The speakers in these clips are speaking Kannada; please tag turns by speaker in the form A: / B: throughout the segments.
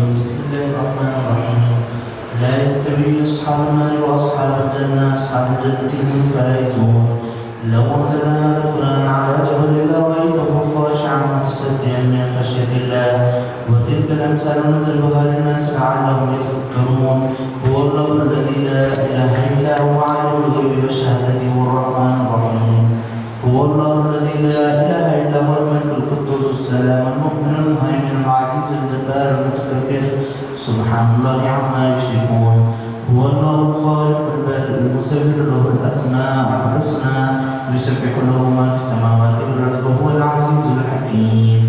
A: الرجيم. بسم الله الرحمن الرحيم. لا يستوي أصحاب النار وأصحاب الجنة، أصحاب الجنة هم الفائزون. لو أنزلنا هذا القرآن على جبل لرأيته خاشعا متصدعا من خشية الله. وتلك الأمثال نضربها للناس لعلهم يتفكرون. هو الله الذي لا إله إلا هو عالم الغيب والشهادة هو الرحمن الرحيم. هو الله الذي لا إله إلا هو الملك القدوس السلام المؤمن المهيمن العزيز الجبار المتكبر سبحان الله عما يشركون. هو الله الخالق البارئ المصور له الأسماء الحسنى يسبح له ما في السماوات والأرض وهو العزيز الحكيم.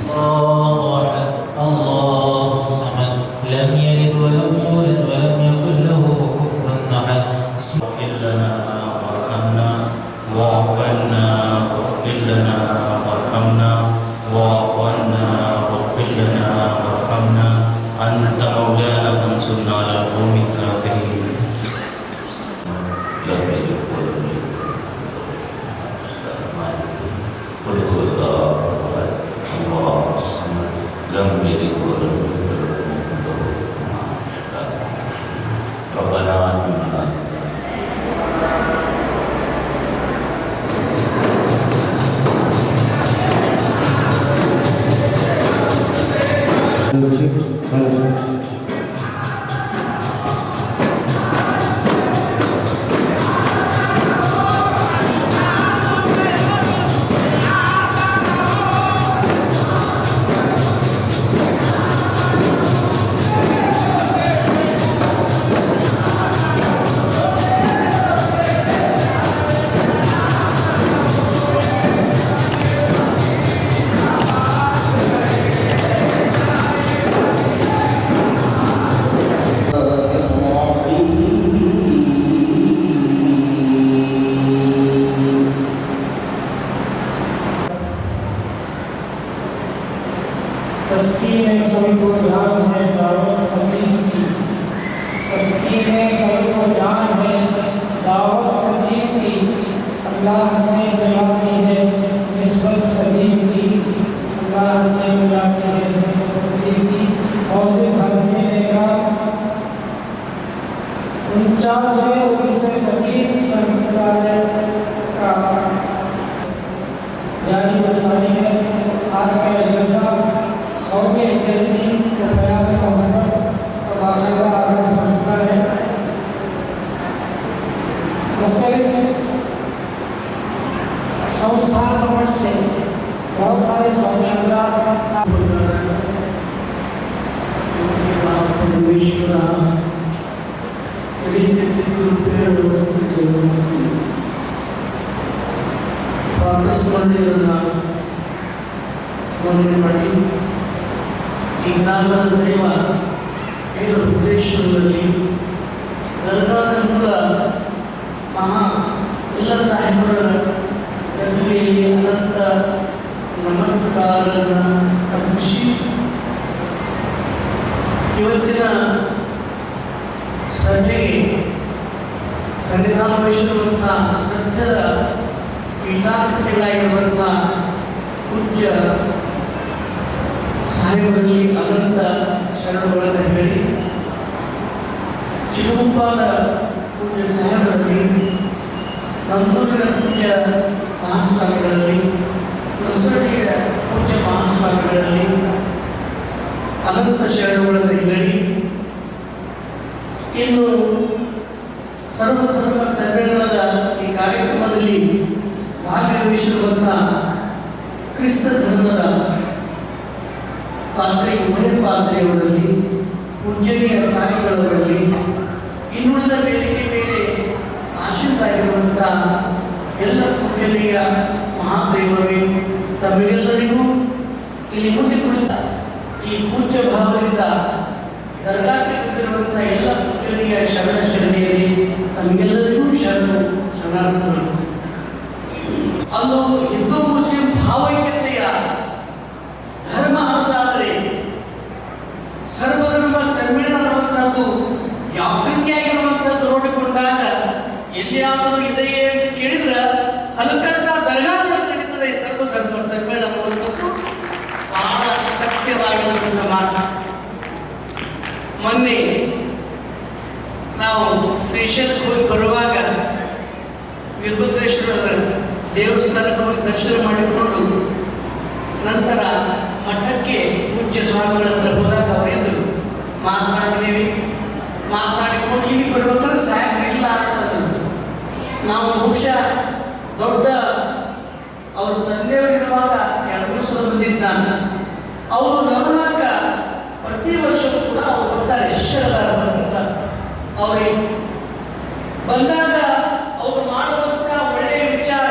B: الله أحد الله الصمد لم يلد ولم يولد ولم يكن له كفوا أحد.
C: اغفر لنا وارحمنا واعف عنا واغفر لنا وارحمنا واعف عنا واغفر لنا وارحمنا أنت مولانا فانصرنا على القوم الكافرين.
D: لم يلد ولم يولد قل هو الله أحد الله الصمد لم يلد ولم يولد ولم يكن له كفوا أحد. ربنا آتنا
E: तस्कीन क़ल्ब व जान है दावत खतीब की, तस्कीन क़ल्ब व जान है दावत खतीब की, अल्लाह से जलाती है निस्बत खतीब की, अल्लाह से जलाती है निस्बत खतीब की। हौज़े ख़ातिमे का 49वें उर्स खतीब का जारी मसाली है। आज का जलसा कौमे जल्दी को बयान मोहम्मद का बाकायदा आगाज हो चुका है। मुख्तलिफ संस्थान मठ से बहुत सारे स्वामीनाथ ಪಾಕಿಸ್ತಾನದ ಸ್ಮರಣೆ ಮಾಡಿ ಈ ನಾಲ್ವರ ದೈವ ಏನು ಉದ್ದೇಶದಲ್ಲಿ ದರ್ಗಾದ ಮೂಲ ಮಹಾ ಎಲ್ಲ ಸಾಹೇಬರ ಗದ್ದೆಯಲ್ಲಿ ಅನಂತ ನಮಸ್ಕಾರಗಳನ್ನು ಅರ್ಪಿಸಿ ಇವತ್ತಿನ ಸಭೆಗೆ ಸಂವಿಧಾನ ವಹಿಸಿರುವಂಥ ಸತ್ಯದ ಪೀಠಾಧಿಪತಿಗಳಾಗಿರುವಂಥ ಪೂಜ್ಯ ಸಾಹೇಬರಲ್ಲಿ ಅನಂತ ಶರಣಗಳನ್ನು ಹೇಳಿ ಚಿಗುಂಪಾದ ಪೂಜ್ಯ ಸಾಹೇಬರಲ್ಲಿ ನಂದೂರಿನ ಪೂಜ್ಯ ಮಹಾಸ್ವಾಮಿಗಳಲ್ಲಿ ಹೊಸಟಿಯ ಪೂಜ್ಯ ಮಹಾಸ್ವಾಮಿಗಳಲ್ಲಿ ಅನಂತ ಶರಣಗಳನ್ನು ಹೇಳಿ ಇನ್ನು ಸರ್ವಧರ್ಮ ಸಮ್ಮೇಳನದ ಈ ಕಾರ್ಯಕ್ರಮದಲ್ಲಿ ಭಾಗವಹಿಸಿರುವಂಥ ಕ್ರಿಸ್ತ ಧರ್ಮದ ಪಾತ್ರೆ ಉಭಯ ಪಾತ್ರೆಯವರಲ್ಲಿ ಪೂಜ್ಯನೀಯ ತಾಯಿಗಳವರಲ್ಲಿ ಇನ್ನುಳಿದ ವೇದಿಕೆ ಮೇಲೆ ಆಶೀರ್ವಾದಾಗಿರುವಂಥ ಎಲ್ಲ ಪೂಜ್ಯನೀಯ ಮಹಾದೇವರೇ ತಮಗೆಲ್ಲರಿಗೂ ಇಲ್ಲಿ ಮುಂದೆ ಕುಳಿತ ಈ ಪೂಜ್ಯ ಭಾವದಿಂದ ದರ್ಗಾಕ್ಕೆ ಬಂದಿರುವಂಥ ಎಲ್ಲ ಪೂಜ್ಯನೀಯ ಶರಣ ಶರಣೆಯಲ್ಲಿ ತಮಗೆಲ್ಲರಿಗೂ ಶರಣಾರ್ಥಗಳು. ಅಲ್ಲೂ ಹಿಂದೂ ಮುಸ್ಲಿಂ ಭಾವೈಕ್ಯತೆಯ ಧರ್ಮ ಅನ್ನೋದಾದರೆ ಸರ್ವಧರ್ಮ ಸಮ್ಮೇಳನ ಅನ್ನುವಂಥದ್ದು ಯಾವ ರೀತಿಯಾಗಿರುವಂಥದ್ದು ನೋಡಿಕೊಂಡಾಗ ಎಲ್ಲಿಯಾದರೂ ಇದೆಯೇ ಅಂತ ಕೇಳಿದ್ರೆ ಹಲಕಟ್ಟ ದರ್ಗಾದಲ್ಲಿ ನಡೀತದೆ ಸರ್ವಧರ್ಮ ಸಮ್ಮೇಳನ ಅನ್ನುವಂಥದ್ದು
F: ಮೊನ್ನೆ ನಾವು ಶ್ರೀಶೈಲಕ್ಕೆ ಹೋಗಿ ಬರುವಾಗ ವೀರಭದ್ರೇಶ್ವರ ದೇವಸ್ಥಾನಕ್ಕೆ ಹೋಗಿ ದರ್ಶನ ಮಾಡಿಕೊಂಡು ನಂತರ ಮಠಕ್ಕೆ ಪೂಜ್ಯ ಸ್ವಾಮಿಗಳ ಹತ್ರ ಹೋದಾಗ ಅವರೆದುರು ಮಾತನಾಡಿದ್ದೀವಿ. ಮಾತನಾಡಿಕೊಂಡು ಇಲ್ಲಿ ಬರ್ಬೇಕಾದ್ರೆ ಸಾಯಂಕಾಲ ಇಲ್ಲ ಅಂತಂದು ನಾವು ಬಹುಶಃ ದೊಡ್ಡ ಅವರು ತಂದೆಯವರಿರುವಾಗ 2-3 ಸಲ ಬಂದಿದ್ದ ನಾನು. ಅವರು ನಮ್ಮನಾಗ ಪ್ರತಿ ವರ್ಷವೂ ಕೂಡ ಅವರು ಬರ್ತಾರೆ, ಶಿಷ್ಯರದಾರ ಬರ್ತಾರೆ. ಅವ್ರಿಗೆ ಬಂದಾಗ ಅವರು ಮಾಡುವಂಥ ಒಳ್ಳೆಯ ವಿಚಾರ,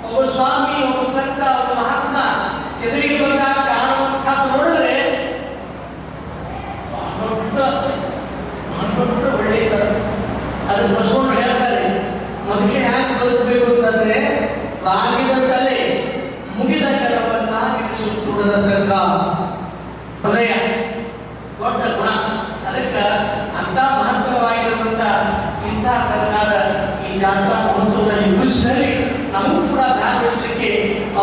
F: ಒಬ್ಬ ಸ್ವಾಮಿ, ಒಬ್ಬ ಸಂತ, ಒಬ್ಬ ಮಹಾತ್ಮ ಎದುರಿಗೆ ಬಂದಾಗ ಕಾಣುವಂಥ ನೋಡಿದ್ರೆ ದೊಡ್ಡ ಒಳ್ಳೆಯ ಅದನ್ನು ಬಸವಣ್ಣ ಹೇಳ್ತಾರೆ, ಮನುಷ್ಯ ಹ್ಯಾಂಗೆ ಬದುಕಬೇಕು ಅಂತಂದ್ರೆ ಬಾಗಿದ ತಲೆ ಮುಗಿದ ಕರವನ್ನ ಸುತ್ತುಡದ ಸಂಘ ಹೃದಯ ದೊಡ್ಡ ಗುಣ. ಅದಕ್ಕೆ ಅಂತ ಮಹತ್ತರವಾಗಿರುವಂಥ ಇಂಥ ತರನಾದ ಈ ಜಾತ್ರಾ ಮಹೋತ್ಸವದ ಯುಗದಲ್ಲಿ ನಮಗೂ ಕೂಡ ಭಾಗವಹಿಸಲಿಕ್ಕೆ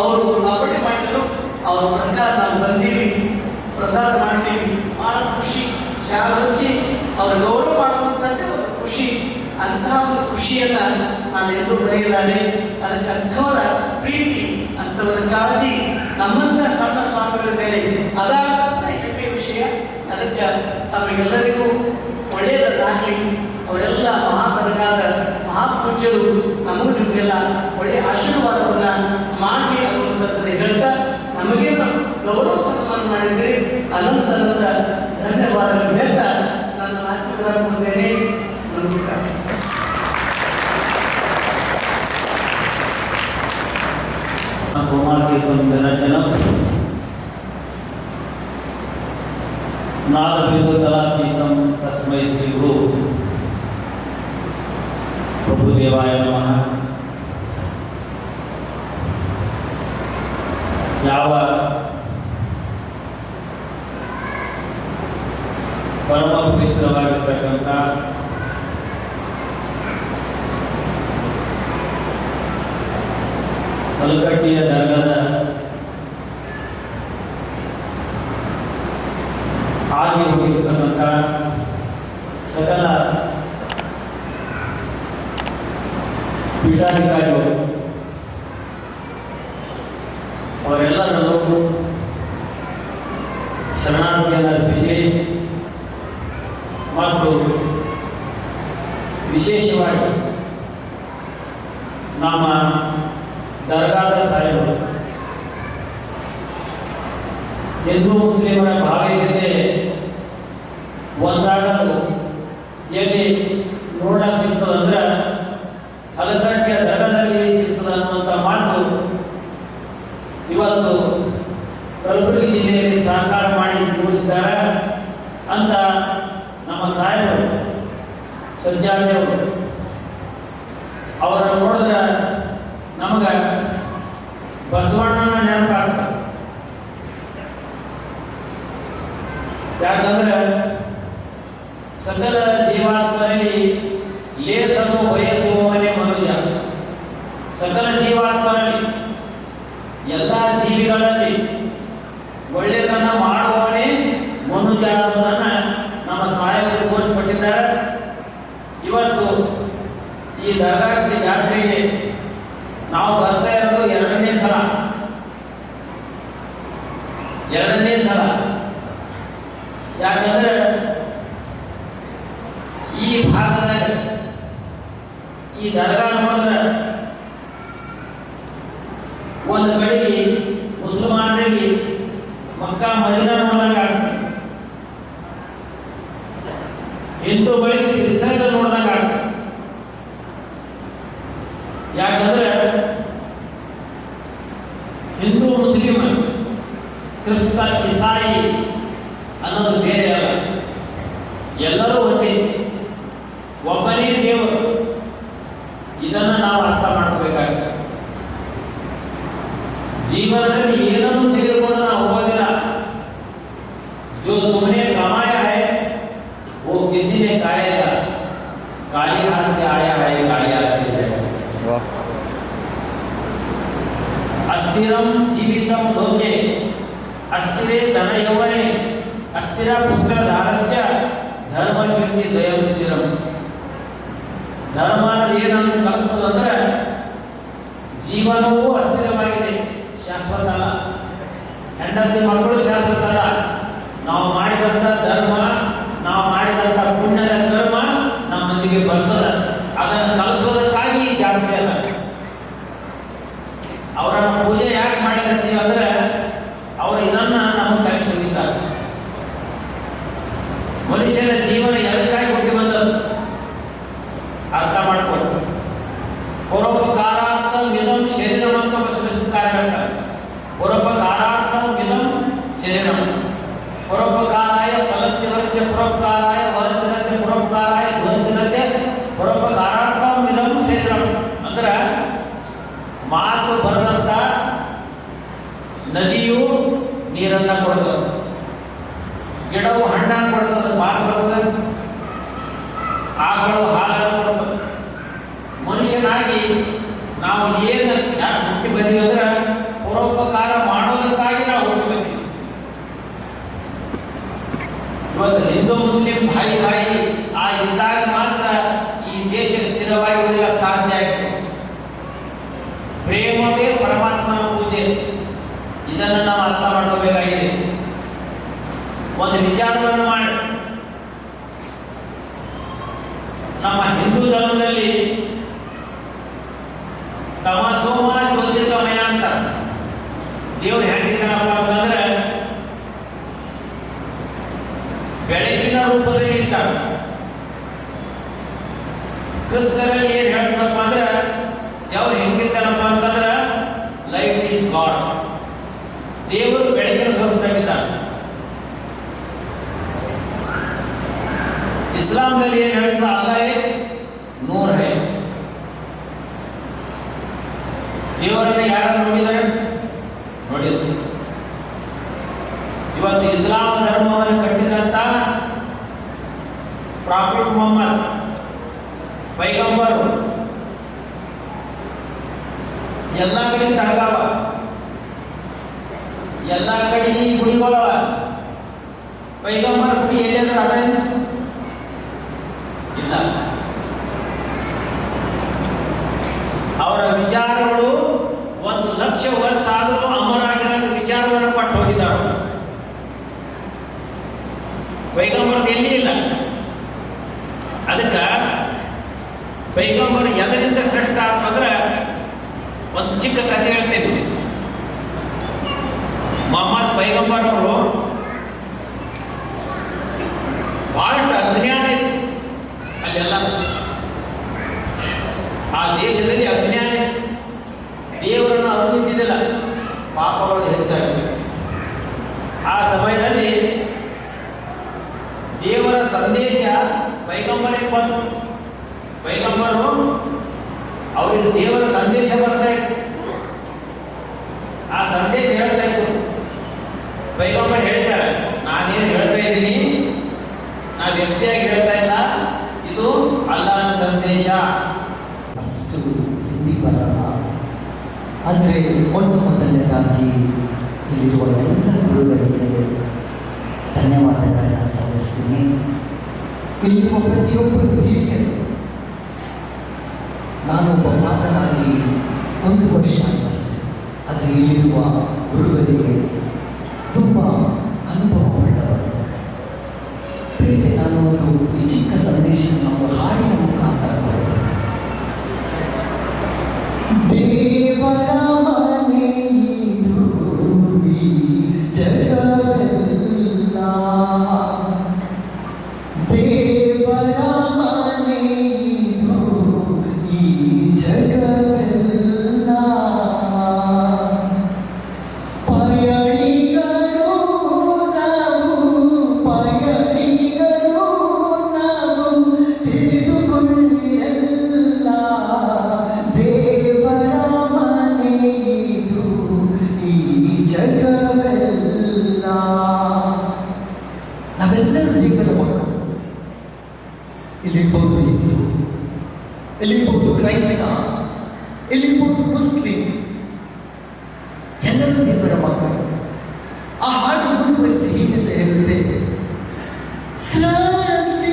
F: ಅವರು ಅಪ್ಪಣೆ ಮಾಡಿದ್ರು. ಅವ್ರ ಪ್ರಕಾರ ನಾವು ಬಂದೀವಿ, ಪ್ರಸಾದ ಮಾಡ್ತೀವಿ, ಭಾಳ ಖುಷಿ. ಶಾಲೆ ಹಚ್ಚಿ ಅವ್ರ ಗೌರವ ಮಾಡುವಂಥದ್ದೇ ಒಂದು ಖುಷಿ. ಅಂತಹ ಒಂದು ಖುಷಿಯನ್ನ ನಾನು ಎಂದೂ ಬರೆಯಲಾರೆ. ಅದಕ್ಕೆ ಅಂಥವರ ಪ್ರೀತಿ, ಅಂಥವರ ಕಾಳಜಿ ನಮ್ಮಂಥ ಸಣ್ಣ ಸ್ವಾಮಿಗಳ ಮೇಲೆ ಅದಾದಂಥ ಹೆಮ್ಮೆಯ ವಿಷಯ. ಅದಕ್ಕೆ ತಮಗೆಲ್ಲರಿಗೂ ಒಳ್ಳೆಯದನ್ನಾಗಲಿ. ಅವರೆಲ್ಲ ಮಹಾತನಗಾದ ಮಹಾಪೂಜ್ಯರು ನಮಗೂ ನಿಮಗೆಲ್ಲ ಒಳ್ಳೆಯ ಆಶೀರ್ವಾದವನ್ನು ಮಾಡಲಿ ಅನ್ನುವಂಥದ್ದನ್ನು ಹೇಳ್ತಾ ನಮಗೇನು ಗೌರವ ಸನ್ಮಾನ ಮಾಡಿದರೆ ಅನಂತ ಧನ್ಯವಾದಗಳು ಹೇಳ್ತಾ ನನ್ನ ಮಾತುಗಳನ್ನು ಕೊಡ್ತೇನೆ. ನಮಸ್ಕಾರ.
G: ಹೋಮಾತೀತಂ ಜನಜನಂ ನಾದವಿದುತಲಾತೀತಂ ತಸ್ಮೈ ಶ್ರೀ ಗುರು ಪ್ರಭುದೇವಾಯ ನಮಃ. ಯಾವ ಪರಮ ಪವಿತ್ರವಾಗಿರ್ತಕ್ಕಂಥ ಕಲ್ಕಟ್ಟಿಯ ದರ್ಗದ ಆಗಿ ಹೋಗಿರ್ತಕ್ಕಂಥ ಸಕಲ ಪೀಠಾಧಿಕಾರಿಗಳು ಅವರೆಲ್ಲರಲ್ಲೂ ಶರಣಾರ್ಥಿಯನ್ನು ಅರ್ಪಿಸಿ ಮತ್ತು ವಿಶೇಷವಾಗಿ ನಮ್ಮ ದರ್ಗಾದ ಸಾಹೇಬರು ಹಿಂದೂ ಮುಸ್ಲಿಮರ ಭಾವೈಕ್ಯತೆ ಒಂದಾಗಲು ಎಲ್ಲಿ ನೋಡಕ್ಕೆ ಸಿಗ್ತದಂದ್ರೆ ಹಲಕಟ್ಟಿಯ ದರ್ಗಾದಲ್ಲಿ ಸಿಗ್ತದೆ ಅನ್ನುವಂಥ ಮಾತು ಇವತ್ತು ಕಲಬುರಗಿ ಜಿಲ್ಲೆಯಲ್ಲಿ ಸಹಕಾರ ಮಾಡಿ ತೋರಿಸಿದ್ದಾರೆ ಅಂತ ನಮ್ಮ ಸಾಹೇಬರು ಸಜ್ಜಾದೇವರು ಅವರನ್ನು ನೋಡಿದ್ರೆ ನಮಗೆ ಬಸವಣ್ಣನ ನೆನಪಾಗ್ತದೆ. ಯಾಕಂದ್ರೆ ಸಕಲ ಜೀವಾತ್ಮರಲ್ಲಿ ಲೇಸಲು ಬಯಸುವವನೇ ಮನುಜ. ಸಕಲ ಜೀವಾತ್ಮರಲ್ಲಿ ಎಲ್ಲ ಜೀವಿಗಳಲ್ಲಿ ಒಳ್ಳೆಯದನ್ನು ಮಾಡುವವನೇ ಮನುಜ ಅನ್ನೋದನ್ನು ನಮ್ಮ ಸಾಹೇಬರು ತೋರಿಸ್ಕೊಟ್ಟಿದ್ದಾರೆ. ಇವತ್ತು ಈ ದರ್ಗಾಕ್ಕೆ ಜಾತ್ರೆಗೆ ನಾವು ಬರ್ತಾ ಇರೋದು ಎರಡನೇ ಸಲ. ಯಾಕಂದ್ರೆ ಈ ಭಾಗದಾಗ ಈ ದರ್ಗಾ ನೋಡಿದ್ರೆ ಒಂದು ಕಡೆಗೆ ಮುಸಲ್ಮಾನರಿಗೆ ಮಕ್ಕಾ ಮದೀನಾ ನೋಡಿದಾಗ ಆಗ್ತದೆ, ಹಿಂದೂಗಳಿಗೆ ಶ್ರೀಶೈಲ ನೋಡಿದಾಗ ಆಗ್ತದೆ. ಯಾಕಂದ್ರೆ ಹಿಂದೂ ಮುಸ್ಲಿಂ ಕ್ರಿಸ್ತ ಇಸಾಯಿ ಅನ್ನೋದು ಬೇರೆ ಅಲ್ಲ, ಎಲ್ಲರೂ ಒಂದೇ, ಒಬ್ಬನೇ ದೇವರು. ಇದನ್ನು ನಾವು ಅರ್ಥ ಮಾಡ್ಕೋಬೇಕಾಗುತ್ತೆ. ಜೀವನದಲ್ಲಿ ಏನನ್ನು ತಿಳಿದುಕೊಂಡು ನಾವು ಹೋಗೋದಿಲ್ಲ. जो तुमने कमाया है वो किसी ने खाएगा, काली हाथ से आया है काली हाथ से जाएगा. अस्थिरम जीवितम लोके अस्थिरे धन यौवने अस्थिर पुत्र धारश्च ಧರ್ಮ ಕೀರ್ತಿ ದಯವಿಸ್ತಿರಂ. ಧರ್ಮ ಅನ್ನೋದು ಏನಂತ ಕಲಿಸ್ತದಂದ್ರೆ ಜೀವನವೂ ಅಸ್ಥಿರವಾಗಿದೆ, ಶಾಶ್ವತ ಅಲ್ಲ. ಹೆಂಡತಿ ಮಕ್ಕಳು ಶಾಶ್ವತ ಅಲ್ಲ. ನಾವು ಮಾಡಿದಂಥ ಧರ್ಮ, ನಾವು ಮಾಡಿದಂಥ ಪುಣ್ಯದ ಕರ್ಮ ನಮ್ಮೊಂದಿಗೆ ಬರ್ತದೆ. ಅದನ್ನು ಕಲಿಸೋದಕ್ಕಾಗಿ ಈ ಜಾತ್ರೆ ಅಲ್ಲ. ಅವರನ್ನು ಪೂಜೆ ಯಾಕೆ ಮಾಡಕತ್ತೀವಿ ಅಂದ್ರೆ ಅವರು ಇದನ್ನ ನಮಗೆ ಕಲಿಸಿ ಹೋಗಿದ್ದಾರೆ. ಮನುಷ್ಯನ ಜೀವನ ಎದಕ್ಕಾಗಿ ಹುಟ್ಟಿ ಬಂದದ್ದು ಅರ್ಥ ಮಾಡ್ಕೊಂಡು ಪರೋಪಕಾರಾರ್ಥಂ ಇದಂ ಶರೀರಂ ಅಂತ ಬಸವಸ್ಕಾರ ಹೇಳ್ತಾರೆ. ಪರೋಪಕಾರಾರ್ಥಂ ಇದಂ ಶರೀರಂ ಪರೋಪಕಾರಾಯ ಫಲಂತಿವರ್ಚ ಪರೋಪಕಾರಾಯ ವರ್ತಿನತೆ ಪರೋಪಕಾರಾಯ ಧ್ವಂತಿನತೆ ಪರೋಪಕಾರಾರ್ಥಂ ಇದಂ ಶರೀರಂ. ಅಂದ್ರೆ ಮಾತು ಬರೆದಂತ ನದಿಯು ನೀರನ್ನ ಕೊಡ್ತದೆ, ಗಿಡವು ಹಣ್ಣನ್ನು ಕೊಡ್ತದೆ, ಮಾತು ಬರ್ತದೆ, ಆಕಳು ಹಾಲನ್ನು ಕೊಡ್ತದೆ. ಮನುಷ್ಯನಾಗಿ ನಾವು ಏನು ಯಾಕೆ ಹುಟ್ಟಿ ಬಂದೀವಿ ಅಂದ್ರೆ ಪರೋಪಕಾರ ಮಾಡೋದಕ್ಕಾಗಿ ನಾವು ಹುಟ್ಟಿ ಬಂದೀವಿ. ಇವತ್ತು ಹಿಂದೂ ಮುಸ್ಲಿಂ ಭಾಯಿ ಆಗಿದ್ದಾಗ ಮಾತ್ರ ಈ ದೇಶ ಸ್ಥಿರವಾಗಿರುವುದಿಲ್ಲ, ಸಾಧ್ಯ ಆಗಿದೆ. ಪ್ರೇಮವೇ ಪರಮಾತ್ಮನ ಪೂಜೆ, ಇದನ್ನು ನಾವು ಅರ್ಥ ಮಾಡ್ಕೋಬೇಕಾಗಿದೆ. ಒಂದು ವಿಚಾರವನ್ನು ಮಾಡಿ, ನಮ್ಮ ಹಿಂದೂ ಧರ್ಮದಲ್ಲಿ ತಮಸೋಮ ಜ್ಯೋತಿರ್ಗಮಯ ಅಂತ ದೇವರು ಹೇಳಿದ್ದಾನಪ್ಪ ಅಂತಂದ್ರೆ ಬೆಳಕಿನ ರೂಪದಲ್ಲಿ ಇರ್ತಾರೆ. ಕ್ರಿಸ್ತರಲ್ಲಿ ಏನ್ ಹೇಳ್ತಾನಪ್ಪ ಅಂದ್ರೆ ದೇವರು ಹೆಂಗಿರ್ತಾನಪ್ಪ ಅಂತಂದ್ರೆ ಲೈಟ್ ಈಸ್ ಗಾಡ್, ದೇವರು ಬೆಳಕಿನ ಸ್ವರೂಪದಾಗಿದ್ದಾನೆ. ಇಸ್ಲಾಂನಲ್ಲಿ ಏನ್ ಹೇಳ್ತಾರೆ ಅಲ್ಲಾಹೇ ನೂರ್ ಹೈ. ದೇವರನ್ನ ಯಾರನ್ನು ನೋಡಿದ್ದಾರೆ? ನೋಡಿಲ್ಲ. ಇವತ್ತು ಇಸ್ಲಾಂ ಧರ್ಮವನ್ನು ಕಟ್ಟಿದಂತ ಪ್ರಾಫಿಟ್ ಮೊಹಮ್ಮದ್ ಪೈಗಂಬರ್ ಎಲ್ಲ ಕಡೆ ತರಗಾವ, ಎಲ್ಲ ಕಡೆ ಈ ಗುಡಿಗಳವ. ಪೈಗಂಬರ್ ಗುಡಿ ಎಲ್ಲಿಂದ್ರೆ ಅದ ಇಲ್ಲ. ಅವರ ವಿಚಾರಗಳು 1,00,000 ವರ್ಷ ಆದರೂ ಅಮರಾಗಿರೋ ವಿಚಾರವನ್ನು ಕೊಟ್ಟು ಹೋಗಿದ್ದಾರೆ. ಪೈಗಂಬರ್ದು ಎಲ್ಲಿ ಇಲ್ಲ. ಅದಕ್ಕೆ ಪೈಗಂಬರ್ ಎದರಿಂದ ಶ್ರೇಷ್ಠ ಅಂತಂದ್ರೆ ಒಂದು ಚಿಕ್ಕ ಕಥೆ ಹೇಳ್ತೇನೆ. ಮೊಹಮ್ಮದ್ ಪೈಗಂಬರ್ ಅವರು ಬಹಳಷ್ಟು ಅಜ್ಞಾನ ಇತ್ತು ಅಲ್ಲೆಲ್ಲ. ಆ ದೇಶದಲ್ಲಿ ಅಜ್ಞಾನ ಇತ್ತು, ದೇವರನ್ನು ಅರಿವಿದ್ದಿಲ್ಲ, ಪಾಪಗಳು ಹೆಚ್ಚಾಗಿವೆ. ಆ ಸಮಯದಲ್ಲಿ ದೇವರ ಸಂದೇಶ ಪೈಗಂಬರಿಗೆ ಬಂತು. ಪೈಗಂಬರು ಅವರಿಗೆ ದೇವರ ಸಂದೇಶ ಬರ್ತಾ ಇತ್ತು. ಆ ಸಂದೇಶ ಹೇಳ್ತಾ ಇತ್ತು. ಪೈಗಂಬರ್ ಹೇಳ್ತಾರೆ, ನಾನೇನು ಹೇಳ್ತಾ ಇದ್ದೀನಿ, ನಾ ವ್ಯಕ್ತಿಯಾಗಿ ಹೇಳ್ತಾ ಇಲ್ಲ, ಇದು ಅಲ್ಲಾಹನ ಸಂದೇಶ.
H: ಅಷ್ಟು ಹಿಂದಿ ಬರಲ್ಲ. ಆದರೆ ಮೊದಲನೇದಾಗಿ ಇಲ್ಲಿರುವ ಎಲ್ಲ ಗುರುಗಳಿಗೆ ಧನ್ಯವಾದಗಳನ್ನ ಸಲ್ಲಿಸ್ತೀನಿ. ಇಲ್ಲಿರುವ ಪ್ರತಿಯೊಬ್ಬರು ಹಿರಿಯರು. ನಾನೊಬ್ಬ ಮಾತನಾಡಿ 1 ವರ್ಷ ಆಯ್ತಷ್ಟೇ. ಆದರೆ ಇಲ್ಲಿರುವ ಗುರುಗಳಿಗೆ ತುಂಬ ಅನುಭವವುಳ್ಳವರು. ಬೇರೆ ನಾನು ಒಂದು ಈ ಚಿಕ್ಕ ಸಂದೇಶ ನಾವು ಹಾಡಿನ ಮುಖಾಂತರ ಕೊಡ್ತೇನೆ. ದೇವರ ಮನೆಯಿದು ಈ ಜಗವೆಲ್ಲ, ದೇವರ ಮನೆಯಿದು ಈ ಜಗವೆಲ್ಲ, ಪಯಣಿಗರು ನಾವು, ಪಯಣಿಗರು ನಾವು, ತಿಳಿದುಕೊಳ್ಳಿರಲ್ಲ, ದೇವರ ಮನೆಯಿದು ಈ ಜಗವೆಲ್ಲ. ನಾವೆಲ್ಲರೂ ದೇವರ ಮಕ್ಕಳು. ಇಲ್ಲಿರ್ಬೋದು ಹಿಂದೂ, ಇಲ್ಲಿರ್ಬೋದು ಕ್ರೈಸ್ತ, ಇಲ್ಲಿರ್ಬೋದು ಮುಸ್ಲಿಂ, ಎಲ್ಲರೂ ದೇವರ ಮಕ್ಕಳು. ಆ ಹಾಡು ಮುಂದುವರಿಸಿ ಹೀಗೆ ಹೇಳುತ್ತೆ, ಸೃಷ್ಟಿ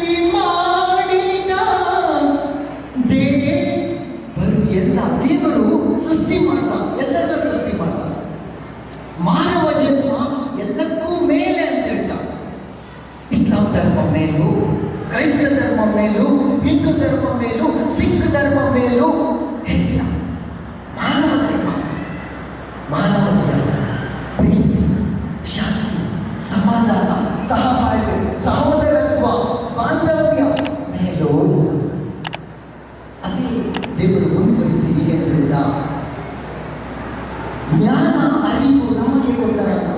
H: ಧರ್ಮ ಮೇಲೂ, ಕ್ರೈಸ್ತ ಧರ್ಮ ಮೇಲೂ, ಹಿಂದೂ ಧರ್ಮ ಮೇಲೂ, ಸಿಖ್ ಧರ್ಮ ಮೇಲೂ ಹೇಳಿಲ್ಲ. ಮಾನವ ಧರ್ಮ, ಮಾನವತ್ವ, ಪ್ರೀತಿ, ಶಾಂತಿ, ಸಮಾಧಾನ, ಸಹಬಾಳ್ವೆ, ಸಹೋದರತ್ವ, ಬಾಂಧವ್ಯ ಮೇಲೂ ಇಲ್ಲ. ಅದೇ ದೇವರು ಮುಂದುವರಿಸಿ ಹೀಗೆ ಹೇಳಿದ, ಜ್ಞಾನ ಅರಿವು ನಮಗೆ ಕೊಟ್ಟರಲ್ಲ.